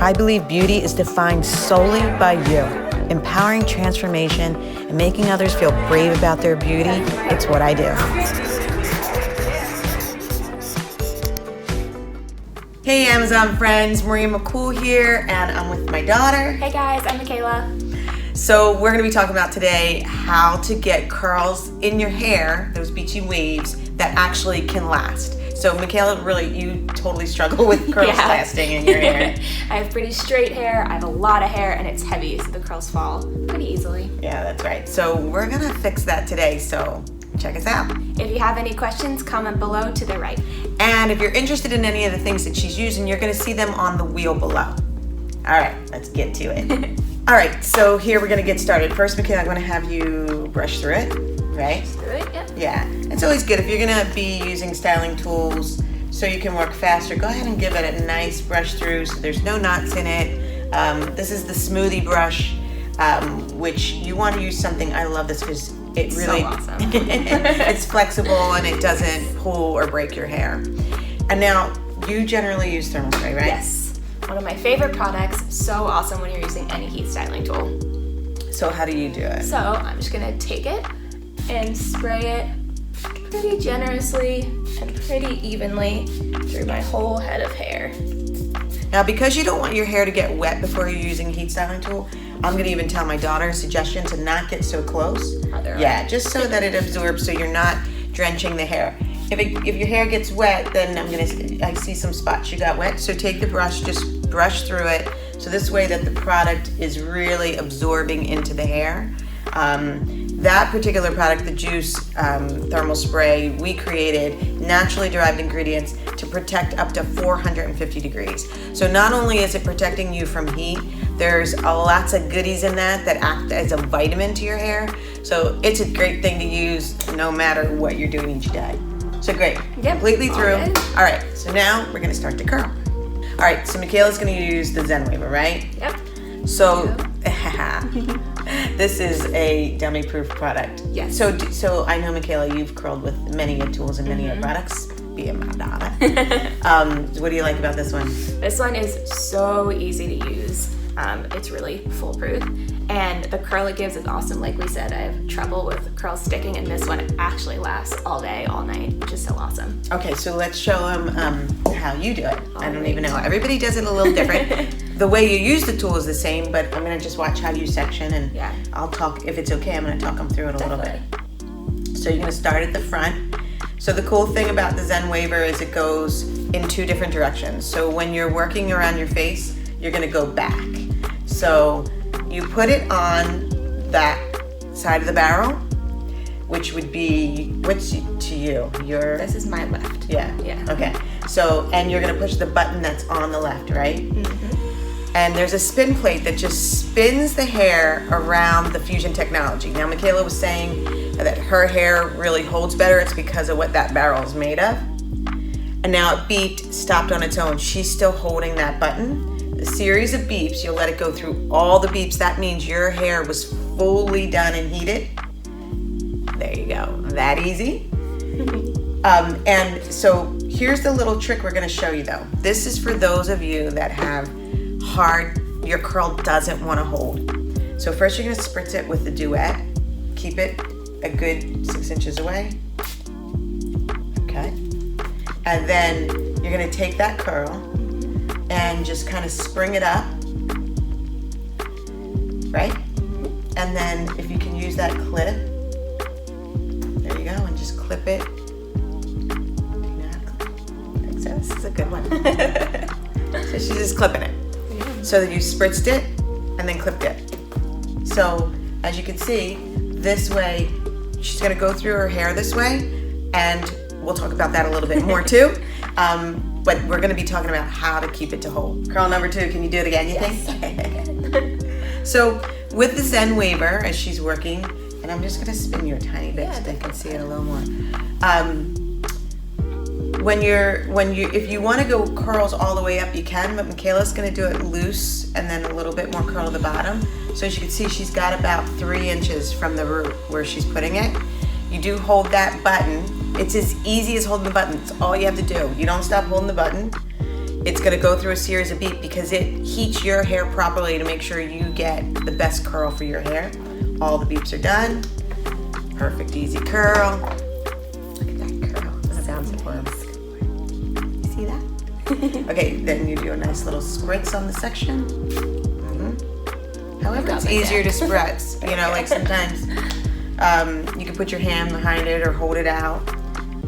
I believe beauty is defined solely by you. Empowering transformation and making others feel brave about their beauty, it's what I do. Hey Amazon friends, Maria McCool here, and I'm with my daughter. Hey guys, I'm Michaela. So we're going to be talking about today how to get curls in your hair, those beachy waves, that actually can last. So Michaela, really, you totally struggle with curls lasting in your hair. I have pretty straight hair, I have a lot of hair, and it's heavy, so the curls fall pretty easily. Yeah, that's right. So we're going to fix that today, so check us out. If you have any questions, comment below to the right. And if you're interested in any of the things that she's using, you're going to see them on the wheel below. All right, let's get to it. All right, so here we're going to get started. First, Michaela, I'm going to have you brush through it, right? Through it, yep. Yeah, it's always good if you're going to be using styling tools so you can work faster. Go ahead and give it a nice brush through so there's no knots in it. This is the smoothie brush, which you want to use something. I love this because it really, so awesome. It's flexible and it doesn't pull or break your hair. And now you generally use thermal spray, right? Yes. One of my favorite products, so awesome when you're using any heat styling tool. So how do you do it? So I'm just gonna take it and spray it pretty generously and pretty evenly through my whole head of hair. Now, because you don't want your hair to get wet before you're using a heat styling tool, I'm gonna even tell my daughter a suggestion to not get so close. Yeah, just so that it absorbs so you're not drenching the hair. If your hair gets wet, then I see some spots you got wet. So take the brush, just brush through it. So this way that the product is really absorbing into the hair. That particular product, the Juice thermal spray, we created naturally derived ingredients to protect up to 450 degrees. So not only is it protecting you from heat, there's lots of goodies in that act as a vitamin to your hair. So it's a great thing to use no matter what you're doing each day. So great, completely through. All right, so now we're gonna start to curl. All right, so Michaela's gonna use the Zen Waver, right? Yep. So, this is a dummy-proof product. Yes. So I know, Michaela, you've curled with many tools and many products. Be a madonna. What do you like about this one? This one is so easy to use. It's really foolproof, and the curl it gives is awesome. Like we said, I have trouble with curls sticking, and this one actually lasts all day, all night, which is so awesome. Okay, so let's show them how you do it. I don't even know. Everybody does it a little different. The way you use the tool is the same, but I'm gonna just watch how you section, and I'll talk, if it's okay, I'm gonna talk them through it a little bit. So you're gonna start at the front. So the cool thing about the Zen Waver is it goes in two different directions. So when you're working around your face, you're gonna go back. So you put it on that side of the barrel, which would be, what's to you? This is my left. Yeah. Okay. So, and you're gonna push the button that's on the left, right? Mm-hmm. And there's a spin plate that just spins the hair around the fusion technology. Now, Michaela was saying that her hair really holds better. It's because of what that barrel is made of. And now it beeped, stopped on its own. She's still holding that button. A series of beeps, you'll let it go through all the beeps. That means your hair was fully done and heated. There you go, that easy. And so here's the little trick we're gonna show you though. This is for those of you that have your curl doesn't wanna hold. So first you're gonna spritz it with the Duet. Keep it a good 6 inches away. Okay. And then you're gonna take that curl and just kind of spring it up, right? And then if you can use that clip, there you go, and just clip it. This is a good one. So she's just clipping it. So that you spritzed it and then clipped it. So as you can see, this way, she's gonna go through her hair this way, and we'll talk about that a little bit more too. But we're gonna be talking about how to keep it to hold. Curl number 2, can you do it again, you think? So with the Zen Waver, as she's working, and I'm just gonna spin you a tiny bit so they can see it a little more. If you wanna go curls all the way up, you can, but Michaela's gonna do it loose and then a little bit more curl at the bottom. So as you can see, she's got about 3 inches from the root where she's putting it. You do hold that button. It's as easy as holding the button. It's all you have to do. You don't stop holding the button. It's going to go through a series of beeps because it heats your hair properly to make sure you get the best curl for your hair. All the beeps are done. Perfect, easy curl. Look at that curl. That sounds important. You see that? Okay, then you do a nice little spritz on the section. However, it's easier to spritz. You know, like sometimes you can put your hand behind it or hold it out.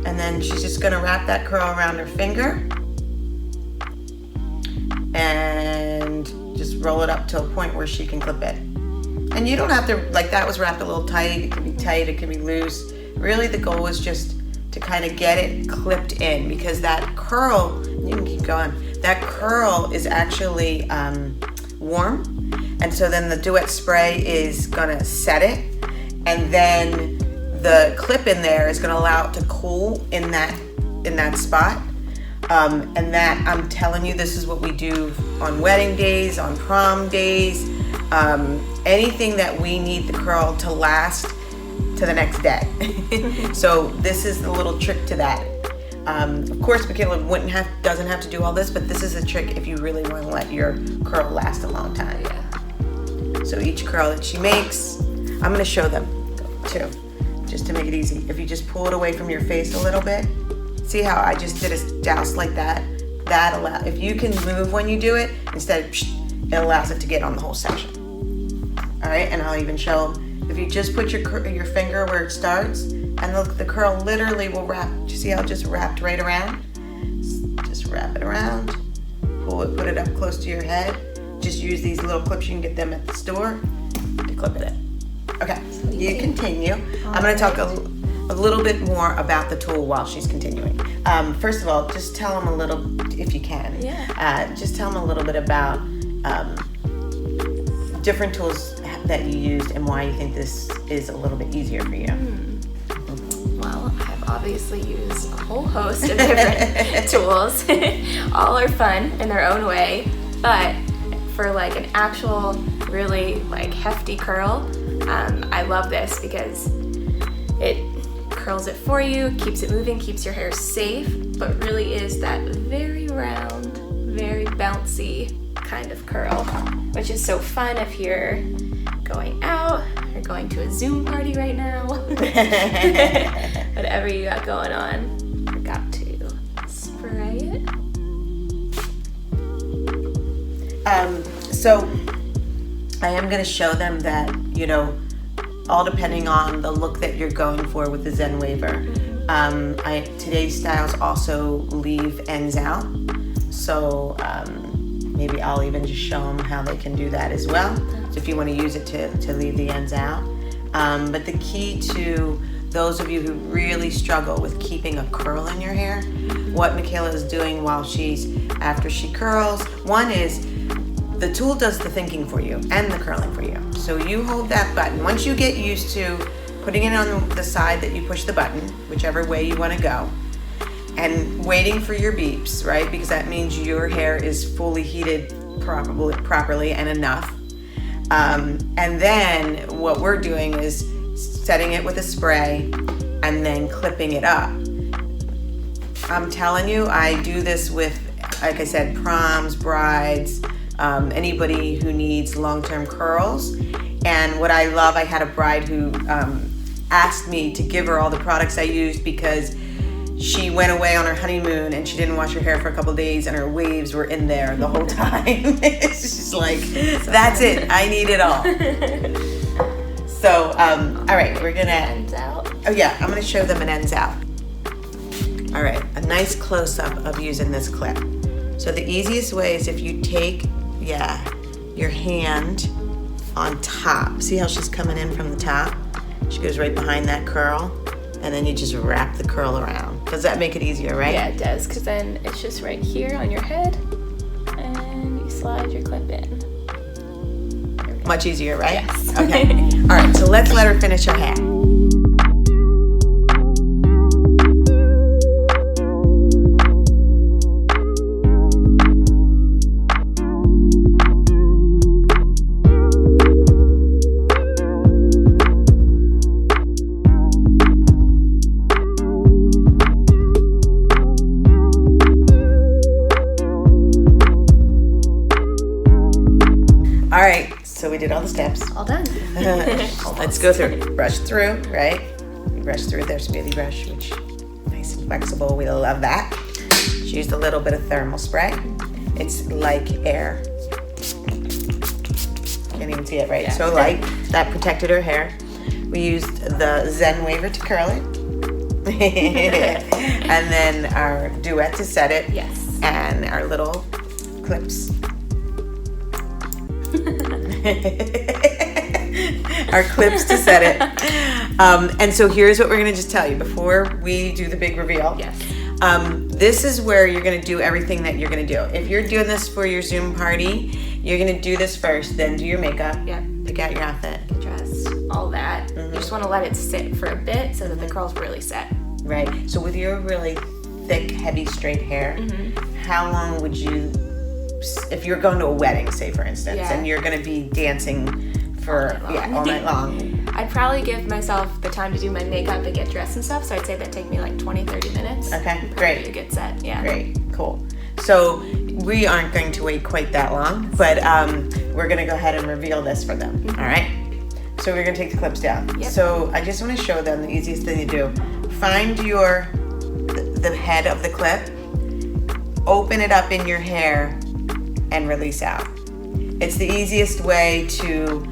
And then she's just gonna wrap that curl around her finger and just roll it up to a point where she can clip it. And you don't have to, like that was wrapped a little tight. It can be tight, it can be loose. Really the goal is just to kind of get it clipped in because that curl, you can keep going, that curl is actually warm. And so then the Duet spray is gonna set it. And then the clip in there is gonna allow it to cool in that spot. And that, I'm telling you, this is what we do on wedding days, on prom days, anything that we need the curl to last to the next day. So this is the little trick to that. Of course, Michaela doesn't have to do all this, but this is a trick if you really want to let your curl last a long time. Yeah. So each curl that she makes, I'm going to show them too, just to make it easy. If you just pull it away from your face a little bit, see how I just did a douse like that? That allows, if you can move when you do it, instead of it allows it to get on the whole section. All right, and I'll even show them. If you just put your finger where it starts, and the curl literally will wrap. Do you see how it just wrapped right around? Just wrap it around, pull it, put it up close to your head. Just use these little clips, you can get them at the store, to clip it in. Okay, you continue. I'm gonna talk a little bit more about the tool while she's continuing. First of all, just tell them a little, if you can. Yeah. Just tell them a little bit about different tools that you used and why you think this is a little bit easier for you. Well, I've obviously used a whole host of different tools. All are fun in their own way, but for like an actual really like hefty curl, I love this because it curls it for you, keeps it moving, keeps your hair safe, but really is that very round, very bouncy kind of curl, which is so fun if you're going out, you're going to a Zoom party right now, whatever you got going on. Forgot to spray it. So I am going to show them that, you know, all depending on the look that you're going for with the Zen Waver. Today's styles also leave ends out. So maybe I'll even just show them how they can do that as well. So if you want to use it to leave the ends out. But the key to those of you who really struggle with keeping a curl in your hair, what Michaela is doing after she curls, one is the tool does the thinking for you and the curling for you. So you hold that button. Once you get used to putting it on the side that you push the button, whichever way you want to go, and waiting for your beeps, right? Because that means your hair is fully heated properly and enough. And then what we're doing is setting it with a spray and then clipping it up. I'm telling you, I do this with, like I said, proms, brides, anybody who needs long-term curls. And what I love, I had a bride who asked me to give her all the products I used because she went away on her honeymoon and she didn't wash her hair for a couple of days and her waves were in there the whole time. It's just like, that's it, I need it all. So, all right, we're gonna, Ends out. oh yeah, I'm gonna show them an ends out. All right, a nice close-up of using this clip. So the easiest way is if you take, your hand on top. See how she's coming in from the top? She goes right behind that curl, and then you just wrap the curl around. Does that make it easier, right? Yeah, it does, because then it's just right here on your head, and you slide your clip in. Much easier, right? Yes. Okay. All right, so let's let her finish her hair. right, so we did all the steps. All done. Let's go through. Brush through, right? We brush through with their smoothie brush, which nice and flexible. We love that. She used a little bit of thermal spray. It's like air. Can't even see it, right? Yeah. So light. That protected her hair. We used the Zen Waver to curl it. And then our duet to set it. Yes. And our little clips. Our clips to set it. And so here's what we're going to just tell you before we do the big reveal. Yes. This is where you're going to do everything that you're going to do. If you're doing this for your Zoom party, you're going to do this first, then do your makeup. Yep. Pick out your outfit. Get dressed. All that. You just want to let it sit for a bit so that the curls really set. Right. So with your really thick, heavy, straight hair, how long would you, if you're going to a wedding, say for instance, and you're going to be dancing for all night long. I'd probably give myself the time to do my makeup and get dressed and stuff, so I'd say that'd take me like 20-30 minutes. Okay, Probably great. a good set, yeah. Great, cool. So we aren't going to wait quite that long, but we're going to go ahead and reveal this for them, all right? So we're going to take the clips down. Yep. So I just want to show them the easiest thing to do. Find the head of the clip, open it up in your hair, and release out. It's the easiest way to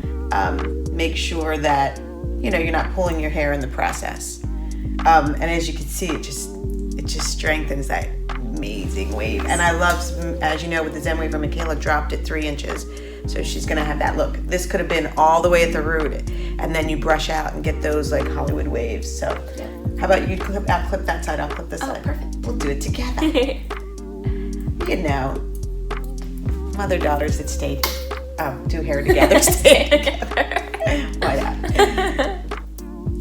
make sure that you're not pulling your hair in the process. And as you can see, it just strengthens that amazing wave. And I love, as you know, with the Zen Waver, Michaela dropped it 3 inches. So she's gonna have that look. This could have been all the way at the root, and then you brush out and get those like Hollywood waves. So how about you clip that side, I'll clip this side. Perfect. We'll do it together. Mother-daughters that stayed, do hair together, stay together. Why not?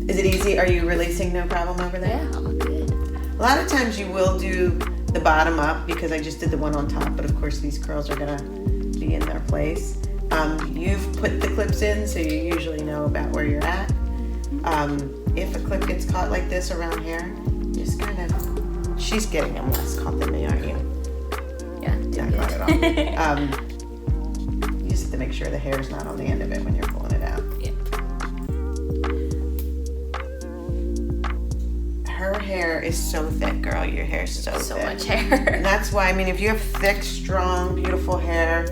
Is it easy? Are you releasing no problem over there? Yeah, all good. A lot of times you will do the bottom up because I just did the one on top, but of course these curls are gonna be in their place. You've put the clips in, so you usually know about where you're at. If a clip gets caught like this around here, just kind of, she's getting them less caught than me, aren't you? Yeah. Not caught at all. You just have to make sure the hair's not on the end of it when you're pulling it out. Yeah. Her hair is so thick, girl. Your hair's so thick. So much hair. And that's why, if you have thick, strong, beautiful hair,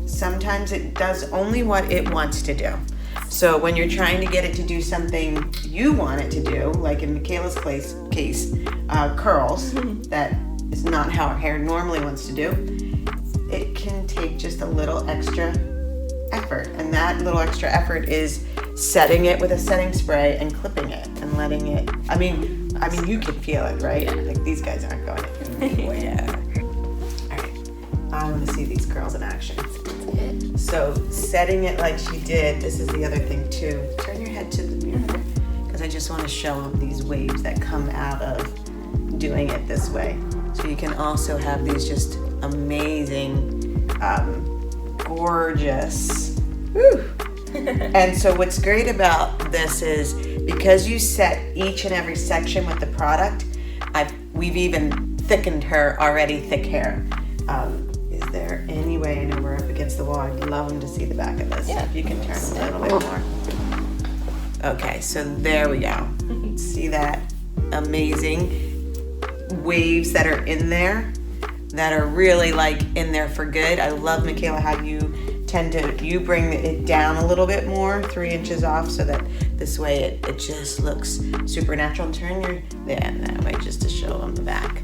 sometimes it does only what it wants to do. So when you're trying to get it to do something you want it to do, like in Michaela's case, curls, that is not how her hair normally wants to do, it can take just a little extra effort. And that little extra effort is setting it with a setting spray and clipping it and letting it, I mean, you can feel it, right? Yeah. Like these guys aren't going anywhere. All right, I want to see these curls in action. So setting it like she did, this is the other thing too. Turn your head to the mirror because I just want to show them these waves that come out of doing it this way. So you can also have these just amazing, gorgeous, whew. And so what's great about this is because you set each and every section with the product, we've even thickened her already thick hair. Is there any way, I know we're up against the wall, I'd love them to see the back of this. Yeah. If you can turn a little bit more. Okay, so there we go. See that amazing waves that are in there that are really like in there for good. I love, Michaela, how you bring it down a little bit more, 3 inches off, so that this way it just looks supernatural. And turn your, that way just to show them the back.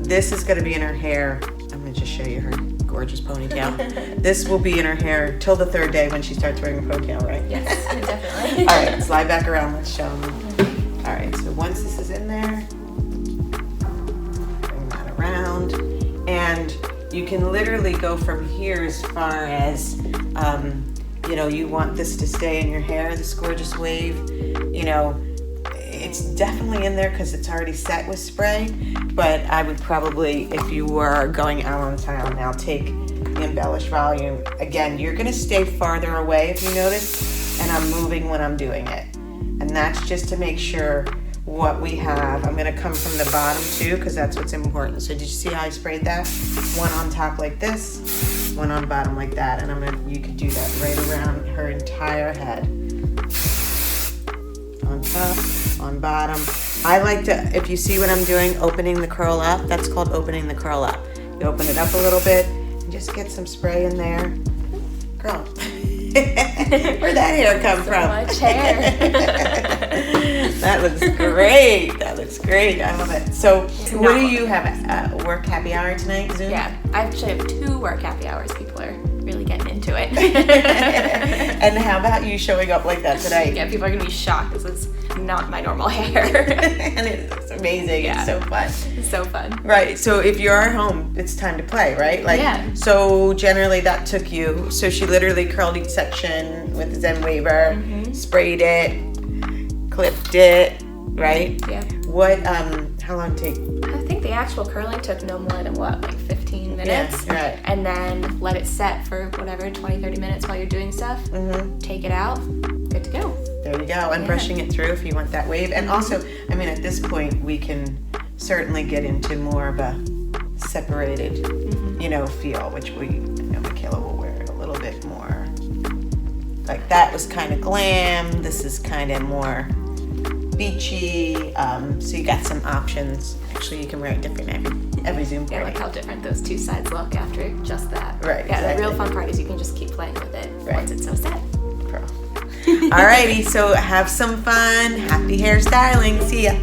This is gonna be in her hair. I'm gonna just show you her gorgeous ponytail. This will be in her hair till the 3rd day when she starts wearing a ponytail, right? Yes, definitely. All right, slide back around, let's show them. All right, so once this is in there, bring that around, and you can literally go from here as far as, you want this to stay in your hair, this gorgeous wave, it's definitely in there because it's already set with spray, but I would probably, if you were going out on town now, take the embellish volume. Again, you're gonna stay farther away if you notice, and I'm moving when I'm doing it. And that's just to make sure what we have. I'm gonna come from the bottom too, because that's what's important. So did you see how I sprayed that? One on top like this, one on bottom like that, and you could do that right around her entire head. On top, on bottom. I like to, if you see what I'm doing, opening the curl up, that's called opening the curl up. You open it up a little bit and just get some spray in there. Girl, where'd that hair come from? Much hair. That looks great. That looks great. I love it. So, what do you have? Work happy hour tonight, Zoom? Yeah, I actually have 2 work happy hours. People are really getting into it. And how about you showing up like that today? Yeah, people are gonna be shocked. This is not my normal hair. And it's amazing. Yeah. It's so fun. It's so fun. Right. So if you're at home, it's time to play, right? Like, yeah. So generally that took you. So she literally curled each section with the Zen Waver, sprayed it, clipped it, right? Yeah. What? How long did it take? I think the actual curling took no more than like 15 minutes. Yeah, right. And then let it set for whatever, 20, 30 minutes while you're doing stuff. Take it out, good to go. There you go. And brushing it through if you want that wave. And also, I mean, at this point, we can certainly get into more of a separated, feel, which Michaela will wear it a little bit more. Like that was kind of glam. This is kind of more beachy. So you got some options. Actually, you can wear it different every Zoom party. Yeah, like how different those 2 sides look after just that. Right. Yeah, exactly. The real fun part is you can just keep playing with it once it's so set. Alrighty, so have some fun. Happy hairstyling. See ya.